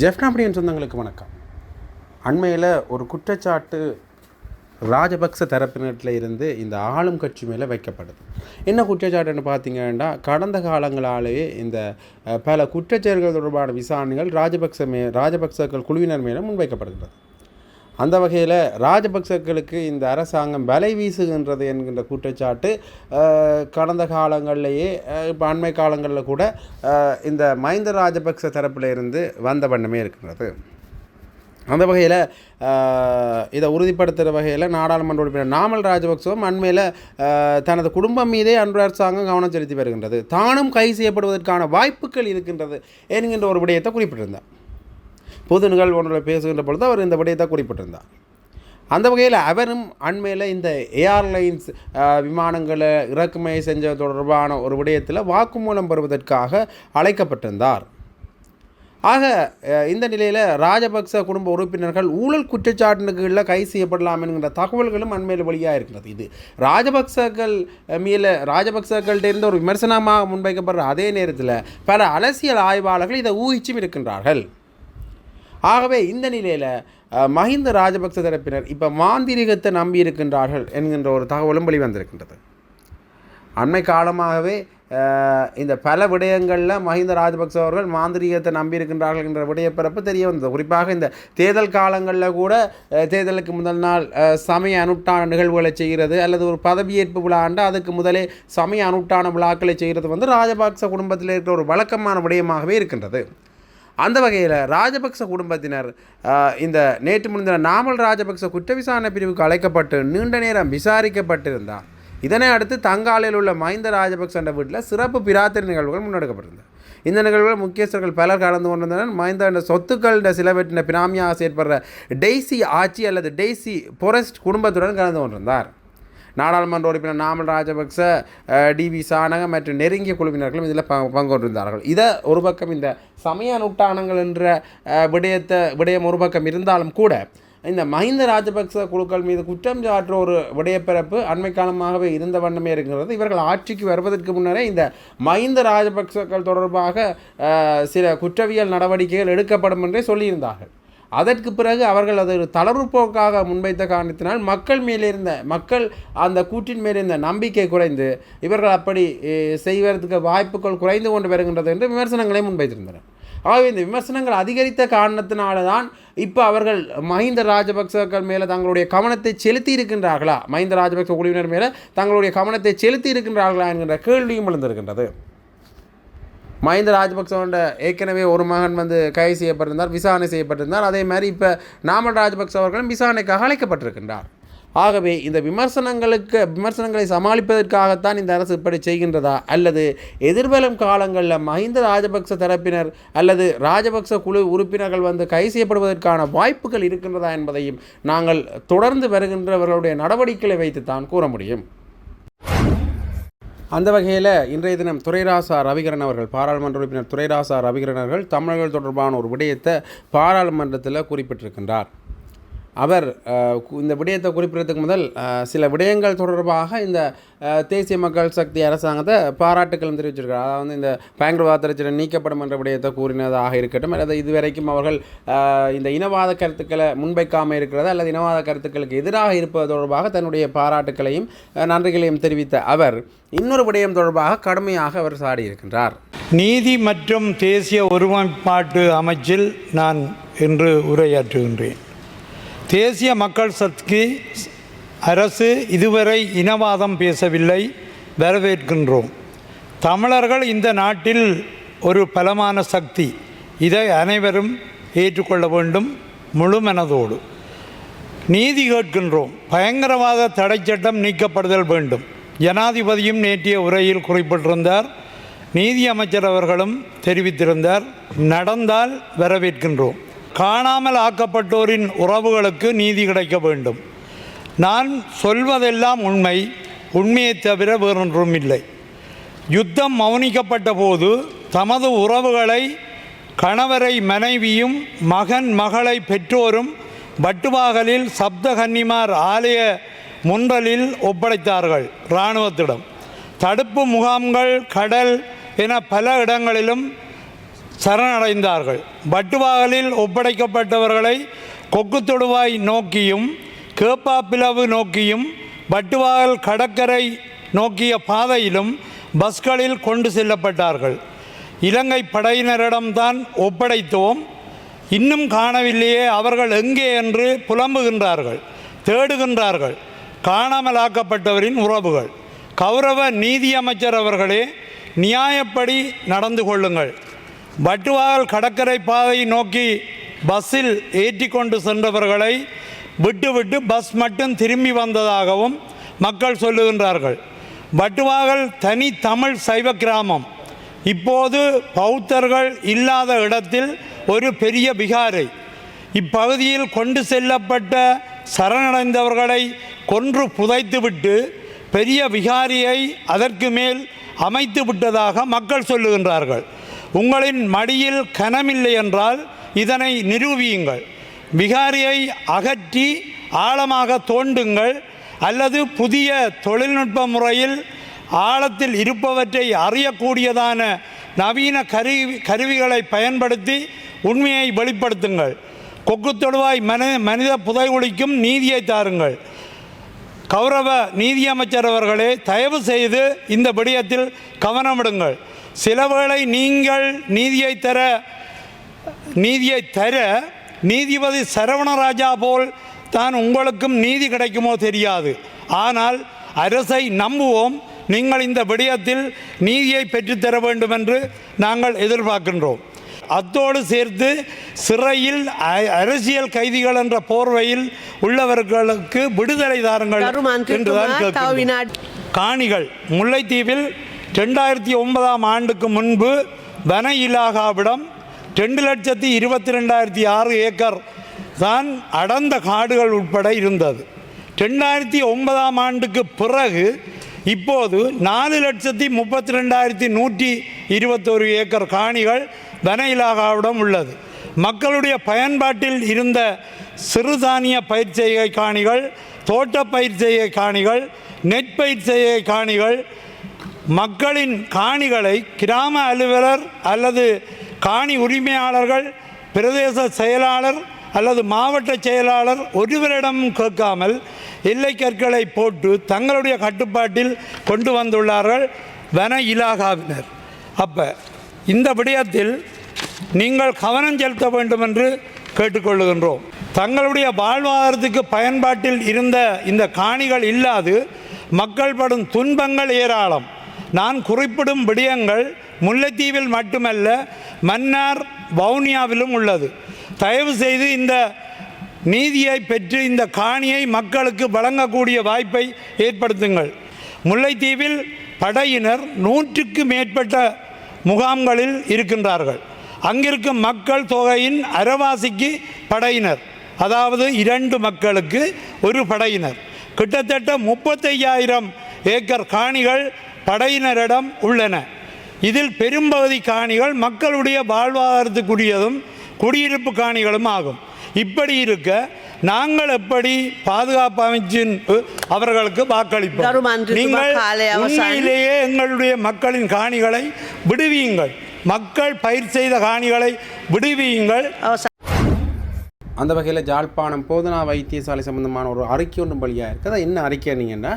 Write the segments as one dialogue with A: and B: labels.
A: ஜெஃப்னாபடியின் சொந்தங்களுக்கு வணக்கம். அண்மையில் ஒரு குற்றச்சாட்டு ராஜபக்ச தரப்பினரில் இருந்து இந்த ஆளும் கட்சி மேலே வைக்கப்படுது. என்ன குற்றச்சாட்டுன்னு பார்த்தீங்கன்னா, கடந்த காலங்களாலேயே இந்த பல குற்றச்செயல்கள் தொடர்பான விசாரணைகள் ராஜபக்சர்கள் குழுவினர் மேலே முன்வைக்கப்படுகிறது. அந்த வகையில் ராஜபக்சர்களுக்கு இந்த அரசாங்கம் வலை வீசுகின்றது என்கின்ற குற்றச்சாட்டு கடந்த காலங்களிலேயே இப்போ அண்மை காலங்களில் கூட இந்த மஹிந்த ராஜபக்ச தரப்பில் இருந்து வந்த வண்ணமே இருக்கின்றது. அந்த வகையில் இதை உறுதிப்படுத்துகிற வகையில் நாடாளுமன்ற உறுப்பினர் நாமல் ராஜபக்சவும் அண்மையில் தனது குடும்பம் மீதே அன்று அரசாங்கம் கவனம் செலுத்தி வருகின்றது, தானும் கைது செய்யப்படுவதற்கான வாய்ப்புகள் இருக்கின்றது என்கின்ற ஒரு விடயத்தை குறிப்பிட்டிருந்தார். பொது நிகழ்வு ஒன்றில் பேசுகின்ற பொழுது அவர் இந்த விடயத்தை குறிப்பிட்டிருந்தார். அந்த வகையில் அவரும் அண்மையில் இந்த ஏர்லைன்ஸ் விமானங்களை இறக்குமதி செஞ்ச தொடர்பான ஒரு விடயத்தில் வாக்குமூலம் பெறுவதற்காக அழைக்கப்பட்டிருந்தார். ஆக இந்த நிலையில் ராஜபக்ச குடும்ப உறுப்பினர்கள் ஊழல் குற்றச்சாட்டுகளில் கைது செய்யப்படலாம் என்கின்ற தகவல்களும் அண்மையில் வெளியாக இருக்கிறது. இது ராஜபக்சர்கள்டேருந்து ஒரு விமர்சனமாக முன்வைக்கப்படுற அதே நேரத்தில் பல அரசியல் ஆய்வாளர்கள் இதை ஊகிச்சும் இருக்கின்றார்கள். ஆகவே இந்த நிலையில் மஹிந்த ராஜபக்ச தரப்பினர் இப்போ மாந்திரிகத்தை நம்பி இருக்கின்றார்கள் என்கின்ற ஒரு தகவலும் வெளிவந்திருக்கின்றது. அண்மை காலமாகவே இந்த பல விடயங்களில் மஹிந்த ராஜபக்ச அவர்கள் மாந்திரிகத்தை நம்பியிருக்கின்றார்கள் என்ற விடயப்பிறப்பு தெரிய வந்தது. குறிப்பாக இந்த தேர்தல் காலங்களில் கூட தேர்தலுக்கு முதல் நாள் சமய அனுஷ்டான நிகழ்வுகளை செய்கிறது அல்லது ஒரு பதவியேற்பு விழாண்டு அதுக்கு முதலே சமய அனுஷ்டான விழாக்களை செய்கிறது ராஜபக்ச குடும்பத்தில் இருக்கிற ஒரு வழக்கமான விடயமாகவே இருக்கின்றது. அந்த வகையில் ராஜபக்ச குடும்பத்தினர் இந்த நேற்று முன்தினம் நாமல் ராஜபக்ச குற்ற விசாரணை பிரிவுக்கு அழைக்கப்பட்டு நீண்ட நேரம் விசாரிக்கப்பட்டிருந்தார். இதனை அடுத்து தங்காலையில் உள்ள மஹிந்த ராஜபக்ச என்ற வீட்டில் சிறப்பு பிரார்த்தனை நிகழ்வுகள் முன்னெடுக்கப்பட்டிருந்தது. இந்த நிகழ்வுகள் முக்கியஸ்தர்கள் பலர் கலந்து கொண்டிருந்தனர். மஹிந்த என்ற சொத்துக்கள் சிலவற்றின பினாமியாக செயற்படுற டெய்சி ஆட்சி அல்லது டெய்சி பொரஸ்ட் குடும்பத்துடன் கலந்து கொண்டிருந்தார். நாடாளுமன்ற உறுப்பினர் நாமல் ராஜபக்ச, டிவி சானக மற்றும் நெருங்கிய குழுவினர்களும் இதில் பங்கொண்டிருந்தார்கள். இதை ஒரு பக்கம் இந்த சமய நூட்டானங்கள் என்ற விடயம் ஒரு பக்கம் இருந்தாலும் கூட இந்த மஹிந்த ராஜபக்ச குழுக்கள் மீது குற்றம் சாற்ற ஒரு விடயப்பிறப்பு அண்மை காலமாகவே இருந்த வண்ணமே இருக்கிறது. இவர்கள் ஆட்சிக்கு வருவதற்கு முன்னரே இந்த மஹிந்த ராஜபக்சர்கள் தொடர்பாக சில குற்றவியல் நடவடிக்கைகள் எடுக்கப்படும் என்றே சொல்லியிருந்தார்கள். அதற்கு பிறகு அவர்கள் அது ஒரு தளர்வு போக்காக முன்வைத்த காரணத்தினால் மக்கள் அந்த கூற்றின் மேல் இருந்த நம்பிக்கை குறைந்து இவர்கள் அப்படி செய்வதற்கு வாய்ப்புகள் குறைந்து கொண்டு வருகின்றது என்று விமர்சனங்களை முன்வைத்திருந்தனர். ஆகவே இந்த விமர்சனங்கள் அதிகரித்த காரணத்தினால தான் இப்போ அவர்கள் மஹிந்த ராஜபக்சர்கள் மேலே தங்களுடைய கவனத்தை செலுத்தி இருக்கின்றார்களா, மஹிந்த ராஜபக்ச குழுவினர் மேலே தங்களுடைய கவனத்தை செலுத்தி இருக்கின்றார்களா என்கின்ற கேள்வியும் எழுந்திருக்கின்றது. மஹிந்த ராஜபக்சவோட ஏற்கனவே ஒரு மகன் கைது செய்யப்பட்டிருந்தார், விசாரணை செய்யப்பட்டிருந்தார். அதே மாதிரி இப்போ நாமல் ராஜபக்ச அவர்களும் விசாரணைக்காக அழைக்கப்பட்டிருக்கின்றார். ஆகவே இந்த விமர்சனங்களை சமாளிப்பதற்காகத்தான் இந்த அரசு இப்படி செய்கின்றதா, அல்லது எதிர்வரும் காலங்களில் மஹிந்த ராஜபக்ச தரப்பினர் அல்லது ராஜபக்ச குழு உறுப்பினர்கள் கைது செய்யப்படுவதற்கான வாய்ப்புகள் இருக்கின்றதா என்பதையும் நாங்கள் தொடர்ந்து வருகின்றவர்களுடைய நடவடிக்கைகளை வைத்துத்தான் கூற முடியும். அந்த வகையில் இன்றைய தினம் துரைராசா ரவிகரன் அவர்கள், பாராளுமன்ற உறுப்பினர் துரைராசா ரவிகரன் அவர்கள் தமிழர்கள் தொடர்பான ஒரு விடயத்தை பாராளுமன்றத்தில் குறிப்பிட்டிருக்கின்றார். அவர் இந்த விடயத்தை குறிப்பிடுறதுக்கு முதல் சில விடயங்கள் தொடர்பாக இந்த தேசிய மக்கள் சக்தி அரசாங்கத்தை பாராட்டுக்களும் தெரிவிச்சிருக்கிறார். அதாவது இந்த பயங்கரவாத நீக்கப்படும் என்ற விடயத்தை கூறினதாக இருக்கட்டும், அல்லது இதுவரைக்கும் அவர்கள் இந்த இனவாத கருத்துக்களை முன்வைக்காமல் இருக்கிறது அல்லது இனவாத கருத்துக்களுக்கு எதிராக இருப்பது தொடர்பாக தன்னுடைய பாராட்டுக்களையும் நன்றிகளையும் தெரிவித்த அவர் இன்னொரு விடயம் தொடர்பாக கடுமையாக அவர் சாடியிருக்கின்றார்.
B: நீதி மற்றும் தேசிய ஒருமைப்பாட்டு அமைச்சில் நான் இன்று உரையாற்றுகின்றேன். தேசிய மக்கள் சக்தி அரசு இதுவரை இனவாதம் பேசவில்லை, வரவேற்கின்றோம். தமிழர்கள் இந்த நாட்டில் ஒரு பலமான சக்தி, இதை அனைவரும் ஏற்றுக்கொள்ள வேண்டும் முழு மனதோடு. நீதி கேட்கின்றோம். பயங்கரவாத தடை சட்டம் நீக்கப்படுதல் வேண்டும். ஜனாதிபதியும் நேற்றைய உரையில் குறிப்பிட்டிருந்தார், நீதி அமைச்சர் அவர்களும் தெரிவித்திருந்தார். நடந்தால் வரவேற்கின்றோம். காணாமல் ஆக்கப்பட்டோரின் உறவுகளுக்கு நீதி கிடைக்க வேண்டும். நான் சொல்வதெல்லாம் உண்மையை தவிர வேறொன்றும் இல்லை. யுத்தம் மௌனிக்கப்பட்ட போது தமது உறவுகளை, கணவரை மனைவியும் மகன் மகளை பெற்றோரும் வட்டுவாகலில் சப்தகன்னிமார் ஆலய முன்றலில் ஒப்படைத்தார்கள் இராணுவத்திடம். தடுப்பு முகாம்கள், கடல் என பல இடங்களிலும் சரணடைந்தார்கள். பட்டுவாகலில் ஒப்படைக்கப்பட்டவர்களை கொக்கு தொடுவாய் நோக்கியும் கேப்பாப்பிலவு நோக்கியும் பட்டுவாகல் கடற்கரை நோக்கிய பாதையிலும் பஸ்களில் கொண்டு செல்லப்பட்டார்கள். இலங்கை படையினரிடம்தான் ஒப்படைத்தோம், இன்னும் காணவில்லையே, அவர்கள் எங்கே என்று புலம்புகின்றார்கள், தேடுகின்றார்கள் காணாமலாக்கப்பட்டவரின் உறவுகள். கௌரவ நீதியமைச்சர் அவர்களே, நியாயப்படி நடந்து கொள்ளுங்கள். பட்டுவாகல் கடற்கரை பாதை நோக்கி பஸ்ஸில் ஏற்றி கொண்டு சென்றவர்களை விட்டுவிட்டு பஸ் மட்டும் திரும்பி வந்ததாகவும் மக்கள் சொல்லுகின்றார்கள். பட்டுவாகல் தனி தமிழ் சைவ கிராமம். இப்போது பௌத்தர்கள் இல்லாத இடத்தில் ஒரு பெரிய விகாரை. இப்பகுதியில் கொண்டு செல்லப்பட்ட சரணடைந்தவர்களை கொன்று புதைத்துவிட்டு பெரிய விகாரியை அதற்கு மேல் அமைத்து விட்டதாக மக்கள் சொல்லுகின்றார்கள். உங்களின் மடியில் கனமில்லை என்றால் இதனை நிரூபியுங்கள். விகாரியை அகற்றி ஆழமாக தோண்டுங்கள், அல்லது புதிய தொழில்நுட்ப முறையில் ஆழத்தில் இருப்பவற்றை அறியக்கூடியதான நவீன கருவிகளை பயன்படுத்தி உண்மையை வெளிப்படுத்துங்கள். கொக்கு தொடுவாய் மனித புதைகுழிக்கும் நீதியை தாருங்கள். கௌரவ நீதியமைச்சர் அவர்களே, தயவு செய்து இந்த விடயத்தில் கவனமிடுங்கள். சிலவேளை நீங்கள் நீதியை தர நீதிபதி சரவணராஜா போல் தான் உங்களுக்கும் நீதி கிடைக்குமோ தெரியாது. ஆனால் அரசை நம்புவோம். நீங்கள் இந்த விடயத்தில் நீதியை பெற்றுத்தர வேண்டும் என்று நாங்கள் எதிர்பார்க்கின்றோம். அத்தோடு சேர்த்து சிறையில் அரசியல் கைதிகள் என்ற போர்வையில் உள்ளவர்களுக்கு விடுதலை தாருங்கள் என்றுதான் கேட்கின்றோம். காணிகள் முல்லைத்தீவில் 2009 ஆண்டுக்கு முன்பு வன இலாகாவிடம் 2,22,600 ஏக்கர் தான் அடர்ந்த காடுகள் உட்பட இருந்தது. 2009 ஆண்டுக்கு பிறகு இப்போது 4,32,121 ஏக்கர் காணிகள் வன இலாகாவிடம் உள்ளது. மக்களுடைய பயன்பாட்டில் இருந்த சிறுதானிய பயிர் செய்கை காணிகள், தோட்ட பயிர் செய்கை காணிகள், நெற்பயிர் செய்கை காணிகள், மக்களின் காணிகளை கிராம அலுவலர் அல்லது காணி உரிமையாளர்கள், பிரதேச செயலாளர் அல்லது மாவட்ட செயலாளர் ஒருவரிடம் கேட்காமல் எல்லை கற்களை போட்டு தங்களுடைய கட்டுப்பாட்டில் கொண்டு வந்துள்ளார்கள் வன இலாகாவினர். அப்போ இந்த விடயத்தில் நீங்கள் கவனம் செலுத்த வேண்டும் என்று கேட்டுக்கொள்ளுகின்றோம். தங்களுடைய வாழ்வாதாரத்துக்கு பயன்பாட்டில் இருந்த இந்த காணிகள் இல்லாது மக்கள் படும் துன்பங்கள் ஏராளம். நான் குறிப்பிடும் விடயங்கள் முல்லைத்தீவில் மட்டுமல்ல, மன்னார் வவுனியாவிலும் உள்ளது. தயவு செய்து இந்த நீதியை பெற்று இந்த காணியை மக்களுக்கு வழங்கக்கூடிய வாய்ப்பை ஏற்படுத்துங்கள். முல்லைத்தீவில் படையினர் 100க்கு மேற்பட்ட முகாம்களில் இருக்கின்றார்கள். அங்கிருக்கும் மக்கள் தொகையின் அரைவாசிக்கு படையினர், அதாவது 2 மக்களுக்கு ஒரு படையினர். கிட்டத்தட்ட 35,000 ஏக்கர் காணிகள் படையினரிடம் உள்ளன. இதில் பெரும்பகுதி காணிகள் மக்களுடைய வாழ்வாதாரத்துக்குரியதும் குடியிருப்பு காணிகளும் ஆகும். இப்படி இருக்க நாங்கள் எப்படி பாதுகாப்பு அமைச்சின் அவர்களுக்கு வாக்களிப்போம்? நீங்கள் உண்மையிலேயே எங்களுடைய மக்களின் காணிகளை விடுவியுங்கள். மக்கள் பயிர் செய்த காணிகளை விடுவியுங்கள்.
A: அந்த வகையில் ஜாழ்ப்பாணம் போதனா வைத்தியசாலை சம்பந்தமான ஒரு அறிக்கை ஒன்றும் வழியாக இருக்குது. அது என்ன அறிக்கைன்னீங்கன்னா,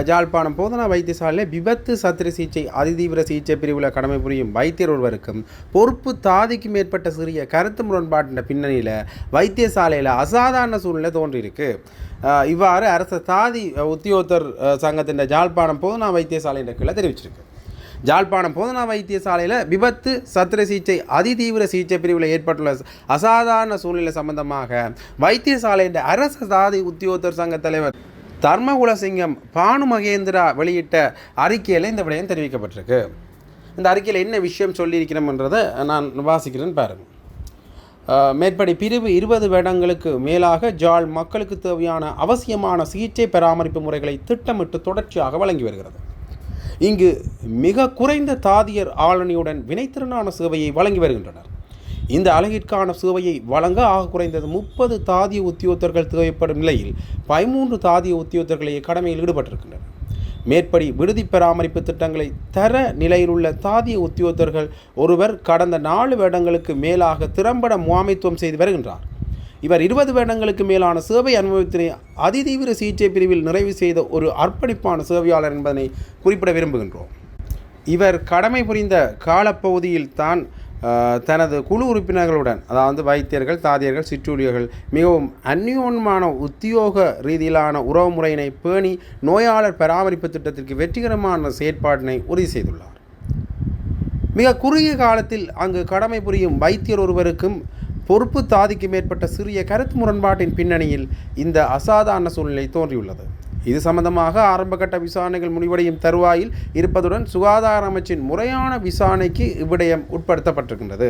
A: ஜாழ்ப்பாணம் போதனா வைத்தியசாலையில் விபத்து சத்திர சிகிச்சை அதிதீவிர சிகிச்சை பிரிவில் கடமை புரியும் வைத்தியர் ஒருவருக்கும் பொறுப்பு தாதிக்கும் ஏற்பட்ட சிறிய கருத்து முரண்பாட்டின் பின்னணியில் வைத்தியசாலையில் அசாதாரண சூழ்நிலை தோன்றியிருக்கு. இவ்வாறு அரசு தாதி உத்தியோகத்தர் சங்கத்தின் ஜாழ்ப்பாணம் போதனா வைத்தியசாலையின் கீழே தெரிவிச்சிருக்கு. ஜாழ்ப்பாணம் போதனா வைத்தியசாலையில் விபத்து சத்திர சிகிச்சை அதிதீவிர சிகிச்சை பிரிவில் ஏற்பட்டுள்ள அசாதாரண சூழ்நிலை சம்பந்தமாக வைத்தியசாலையின் அரசு தாதி உத்தியோகத்தர் சங்க தலைவர் தர்மகுலசிங்கம் பானு மகேந்திரா வெளியிட்ட அறிக்கையில் இந்த விடயம் தெரிவிக்கப்பட்டிருக்கு. இந்த அறிக்கையில் என்ன விஷயம் சொல்லியிருக்கிறோம்ன்றதை நான் வாசிக்கிறேன்னு பாருங்கள். மேற்படி பிரிவு 20 வருடங்களுக்கு மேலாக ஜாழ் மக்களுக்கு தேவையான அவசியமான சிகிச்சை பராமரிப்பு முறைகளை திட்டமிட்டு தொடர்ச்சியாக வழங்கி வருகிறது. இங்கு மிக குறைந்த தாதியர் ஆளணியுடன் வினைத்திறனான சேவையை வழங்கி வருகின்றனர். இந்த அலகிற்கான சேவையை வழங்க ஆக குறைந்தது 30 தாதிய உத்தியோகத்தர்கள் தேவைப்படும் நிலையில் 13 தாதிய உத்தியோகத்தர்களே கடமையில் ஈடுபட்டிருக்கின்றனர். மேற்படி விடுதி பராமரிப்பு திட்டங்களை தர நிலையிலுள்ள தாதிய உத்தியோகத்தர்கள் ஒருவர் கடந்த 4 வருடங்களுக்கு மேலாக திறம்பட முகாமைத்துவம் செய்து வருகின்றார். இவர் 20 வருடங்களுக்கு மேலான சேவை அனுபவத்தினை அதிதீவிர சிகிச்சை பிரிவில் நிறைவு செய்த ஒரு அர்ப்பணிப்பான சேவையாளர் என்பதனை குறிப்பிட விரும்புகின்றோம். இவர் கடமை புரிந்த காலப்பகுதியில் தான் தனது குழு உறுப்பினர்களுடன், அதாவது வைத்தியர்கள், தாதியர்கள், சிற்றூழியர்கள் மிகவும் அந்யோன்யமான உத்தியோக ரீதியிலான உறவு முறையினை பேணி நோயாளர் பராமரிப்பு திட்டத்திற்கு வெற்றிகரமான செயற்பாட்டினை உறுதி செய்துள்ளார். மிக குறுகிய காலத்தில் அங்கு கடமை புரியும் வைத்தியர் ஒருவருக்கும் பொறுப்பு தாதிக்கு மேற்பட்ட சிறிய கருத்து முரண்பாட்டின் பின்னணியில் இந்த அசாதாரண சூழ்நிலை தோன்றியுள்ளது. இது சம்பந்தமாக ஆரம்பகட்ட விசாரணைகள் முடிவடையும் தருவாயில் இருப்பதுடன் சுகாதார அமைச்சின் முறையான விசாரணைக்கு இவ்விடயம் உட்படுத்தப்பட்டிருக்கின்றது.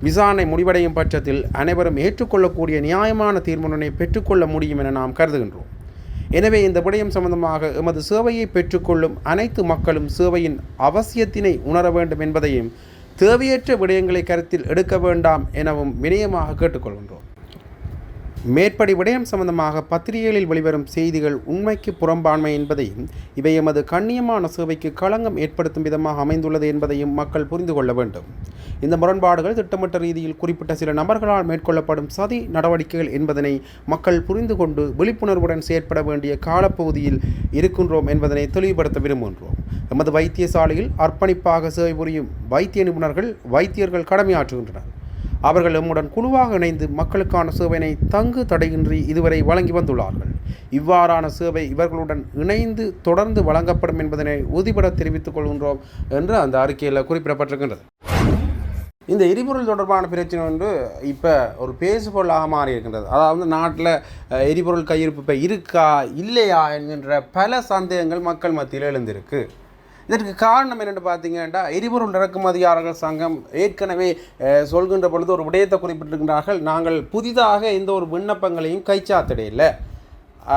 A: விசாரணை முடிவடையும் பட்சத்தில் அனைவரும் ஏற்றுக்கொள்ளக்கூடிய நியாயமான தீர்மானத்தை பெற்றுக்கொள்ள முடியும் என நாம் கருதுகின்றோம். எனவே இந்த விடயம் சம்பந்தமாக எமது சேவையை பெற்றுக்கொள்ளும் அனைத்து மக்களும் சேவையின் அவசியத்தினை உணர வேண்டும் என்பதையும் தேவையற்ற விடயங்களை கருத்தில் எடுக்க வேண்டாம் எனவும் வினயமாக கேட்டுக்கொள்கின்றோம். மேற்படி விடயம் சம்பந்தமாக பத்திரிகைகளில் வெளிவரும் செய்திகள் உண்மைக்கு புறம்பான்மை என்பதையும் இவை எமது கண்ணியமான சேவைக்கு களங்கம் ஏற்படுத்தும் விதமாக அமைந்துள்ளது என்பதையும் மக்கள் புரிந்து கொள்ள வேண்டும். இந்த முரண்பாடுகள் திட்டமிட்ட ரீதியில் குறிப்பிட்ட சில நபர்களால் மேற்கொள்ளப்படும் சதி நடவடிக்கைகள் என்பதனை மக்கள் புரிந்து கொண்டு விழிப்புணர்வுடன் செயற்பட வேண்டிய காலப்பகுதியில் இருக்கின்றோம் என்பதனை தெளிவுபடுத்த விரும்புகின்றோம். எமது வைத்தியசாலையில் அர்ப்பணிப்பாக சேவை புரியும் வைத்திய நிபுணர்கள், வைத்தியர்கள் கடமையாற்றுகின்றனர். அவர்கள் எம்முடன் குழுவாக இணைந்து மக்களுக்கான சேவையினை தங்கு தடையின்றி இதுவரை வழங்கி வந்துள்ளார்கள். இவ்வாறான சேவை இவர்களுடன் இணைந்து தொடர்ந்து வழங்கப்படும் என்பதனை உறுதிபட தெரிவித்துக் கொள்கின்றோம் என்று அந்த அறிக்கையில் குறிப்பிடப்பட்டிருக்கின்றது. இந்த எரிபொருள் தொடர்பான பிரச்சனை ஒன்று இப்போ ஒரு பேசுபொருளாக மாறி இருக்கின்றது. அதாவது நாட்டில் எரிபொருள் கையிருப்பு இப்போ இருக்கா இல்லையா என்கின்ற பல சந்தேகங்கள் மக்கள் மத்தியில் எழுந்திருக்கு. இதற்கு காரணம் என்னென்னு பார்த்தீங்கன்னா, எரிபொருள் இறக்குமதியாளர்கள் சங்கம் ஏற்கனவே சொல்கின்ற பொழுது ஒரு விடயத்தை குறிப்பிட்டிருக்கின்றார்கள். நாங்கள் புதிதாக எந்த ஒரு விண்ணப்பங்களையும் கைச்சாத்திடையில்லை,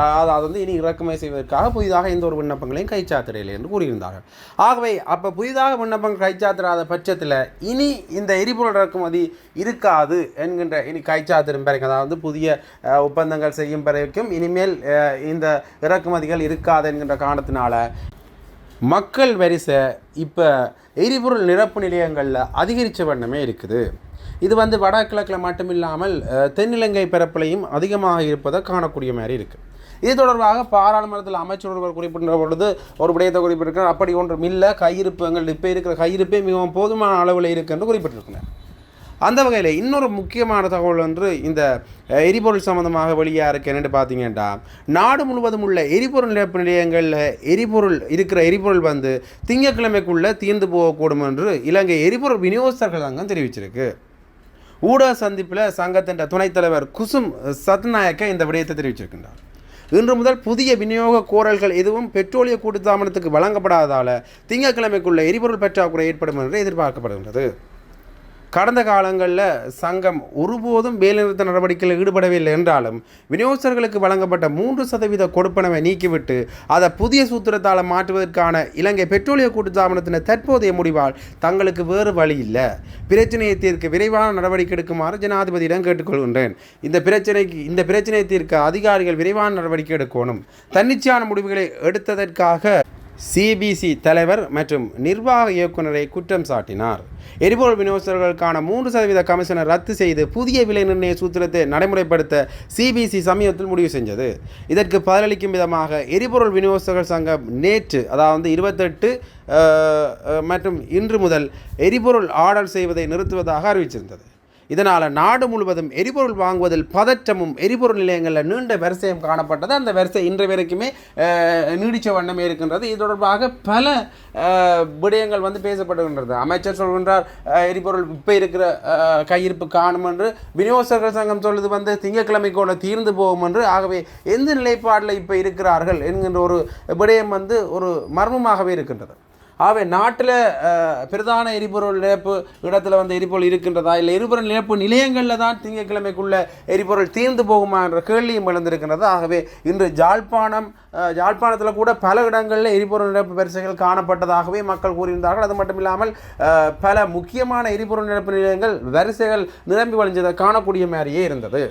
A: அதாவது வந்து இனி இறக்குமதி செய்வதற்காக புதிதாக எந்த ஒரு விண்ணப்பங்களையும் கைச்சாத்திடையில்லை என்று கூறியிருந்தார்கள். ஆகவே அப்போ புதிதாக விண்ணப்பங்கள் கைச்சாத்திராத பட்சத்தில் இனி இந்த எரிபொருள் இறக்குமதி இருக்காது என்கின்ற இனி கைச்சாத்திரும் பிறகு, அதாவது புதிய ஒப்பந்தங்கள் செய்யும் பிறகும் இனிமேல் இந்த இறக்குமதிகள் இருக்காது என்கின்ற காரணத்தினால மக்கள் வரிசை இப்போ எரிபொருள் நிரப்பு நிலையங்களில் அதிகரித்த வண்ணமே இருக்குது. இது வந்து வடகிழக்கில் மட்டுமில்லாமல் தென்னிலங்கை பரப்பிலையும் அதிகமாக இருப்பதை காணக்கூடிய மாதிரி இருக்குது. இது தொடர்பாக பாராளுமன்றத்தில் அமைச்சர் ஒருவர் குறிப்பிட்ட பொழுது ஒரு விடயத்தை குறிப்பிட்டிருக்கிறார். அப்படி ஒன்றும் இல்லை, கையிருப்பு எங்கள் இப்போ இருக்கிற கையிருப்பே மிகவும் போதுமான அளவில் இருக்குது என்று குறிப்பிட்டிருக்கிறார். அந்த வகையில் இன்னொரு முக்கியமான தகவல் ஒன்று இந்த எரிபொருள் சம்பந்தமாக வெளியாக இருக்குது. என்னென்னு பார்த்தீங்கன்னா, நாடு முழுவதும் உள்ள எரிபொருள் நிரப்பு நிலையங்களில் எரிபொருள் வந்து திங்கட்கிழமைக்குள்ளே தீர்ந்து போகக்கூடும் என்று இலங்கை எரிபொருள் விநியோகஸ்தர்கள் சங்கம் தெரிவிச்சிருக்கு. ஊடக சந்திப்பில் சங்கத்தின் துணைத் தலைவர் குசும் சத்நாயக்க இந்த விடயத்தை தெரிவிச்சிருக்கின்றார். இன்று முதல் புதிய விநியோக கோரல்கள் எதுவும் பெட்ரோலிய கூட்டுத்தாபனத்துக்கு வழங்கப்படாததால் திங்கட்கிழமைக்குள்ள எரிபொருள் பற்றாக்குறை ஏற்படும் என்று எதிர்பார்க்கப்படுகின்றது. கடந்த காலங்களில் சங்கம் ஒருபோதும் வேலைநிறுத்த நடவடிக்கையில் ஈடுபடவில்லை என்றாலும் விநியோகஸ்தர்களுக்கு வழங்கப்பட்ட 3% கொடுப்பனவை நீக்கிவிட்டு அதை புதிய சூத்திரத்தால் மாற்றுவதற்கான இலங்கை பெட்ரோலிய கூட்டுத்தாபனத்தின் தற்போதைய முடிவால் தங்களுக்கு வேறு வழி இல்லை. பிரச்சனையை தீர்க்க விரைவான நடவடிக்கை எடுக்குமாறு ஜனாதிபதியிடம் கேட்டுக்கொள்கின்றேன். இந்த பிரச்சனையை தீர்க்க அதிகாரிகள் விரைவான நடவடிக்கை எடுக்கணும். தன்னிச்சையான முடிவுகளை எடுத்ததற்காக சிபிசி தலைவர் மற்றும் நிர்வாக இயக்குநரை குற்றம் சாட்டினார். எரிபொருள் விநியோகஸ்தர்களுக்கான 3% கமிஷனை ரத்து செய்து புதிய விலை நிர்ணய சூத்திரத்தை நடைமுறைப்படுத்த சிபிசி சமீபத்தில் முடிவு செஞ்சது. இதற்கு பதிலளிக்கும் விதமாக எரிபொருள் விநியோகஸ்தர்கள் சங்கம் நேற்று, அதாவது 28 மற்றும் இன்று முதல் எரிபொருள் ஆர்டர் செய்வதை நிறுத்துவதாக அறிவிச்சிருந்தது. இதனால் நாடு முழுவதும் எரிபொருள் வாங்குவதில் பதற்றமும் எரிபொருள் நிலையங்களில் நீண்ட வரிசையும் காணப்பட்டது. அந்த வரிசை இன்று வரைக்குமே நீடித்த வண்ணமே இருக்கின்றது. இது தொடர்பாக பல விடயங்கள் வந்து பேசப்படுகின்றது. அமைச்சர் சொல்கின்றார் எரிபொருள் இப்போ இருக்கிற கையிருப்பு காணும் என்று, விநியோகஸ்தர்கள் சங்கம் சொல்வது வந்து திங்கட்கிழமைக்கோட தீர்ந்து போகும் என்று. ஆகவே எந்த நிலைப்பாடில் இப்போ இருக்கிறார்கள் என்கின்ற ஒரு விடயம் வந்து ஒரு மர்மமாகவே இருக்கின்றது. ஆகவே நாட்டில் பிரதான எரிபொருள் நிரப்பு இடத்துல வந்து எரிபொருள் இருக்கின்றதா, இல்லை எரிபொருள் நிரப்பு நிலையங்களில் தான் திங்கட்கிழமைக்குள்ள எரிபொருள் தீர்ந்து போகுமா என்ற கேள்வியும் எழுந்திருக்கின்றது. ஆகவே இன்று யாழ்ப்பாணத்தில் கூட பல இடங்களில் எரிபொருள் நிரப்பு வரிசைகள் காணப்பட்டதாகவே மக்கள் கூறியிருந்தார்கள். அது மட்டும் இல்லாமல் பல முக்கியமான எரிபொருள் நிரப்பு நிலையங்கள் வரிசைகள் நிரம்பி வழிஞ்சதை காணக்கூடிய மாதிரியே இருந்தது.